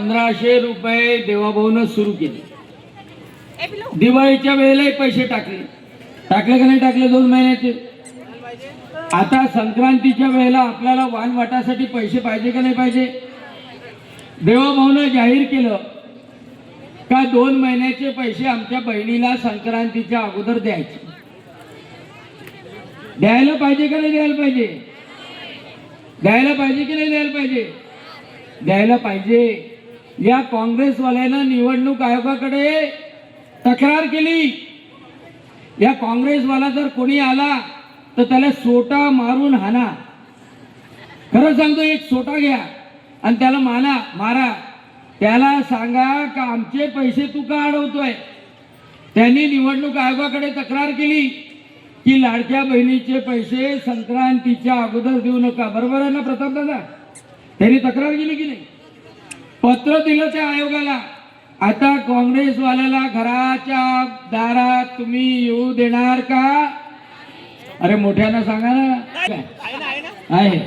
1500 रुपये देवाभाऊनं सुरू केले। दिवाळीच्या वेळेला पैसे टाकले का नाही टाकले 2 महिन्याचे। आता संक्रांतीच्या वेळेला आपल्याला वाण वाटासाठी पैसे पाहिजे का नाही पाहिजे। देवाभाऊनं जाहीर केलं का 2 महिन्याचे पैसे आमच्या बहिणीला संक्रांतीच्या अगोदर द्यायचे। द्यायला पाहिजे का नाही द्यायला पाहिजे। द्यायला पाहिजे की नाही द्यायला पाहिजे। द्यायला पाहिजे। या काँग्रेसवाल्यानं निवडणूक आयोगाकडे तक्रार केली। या काँग्रेसवाला जर कोणी आला तर त्याला सोटा मारून हाना। खरं सांगतो, एक सोटा घ्या आणि त्याला मारा। त्याला सांगा का आमचे पैसे तू का अडवतोय। त्यांनी निवडणूक आयोगाकडे तक्रार केली की लाडक्या बहिणीचे पैसे संक्रांतीच्या अगोदर देऊ नका। बरोबर आहे ना प्रताप दादा। त्यांनी तक्रार केली की नाही, पत्र दिलं त्या आयोगाला। आता काँग्रेसवाल्याला घराच्या दारात तुम्ही येऊ देणार का। अरे मोठ्यानं सांगा ना। आहे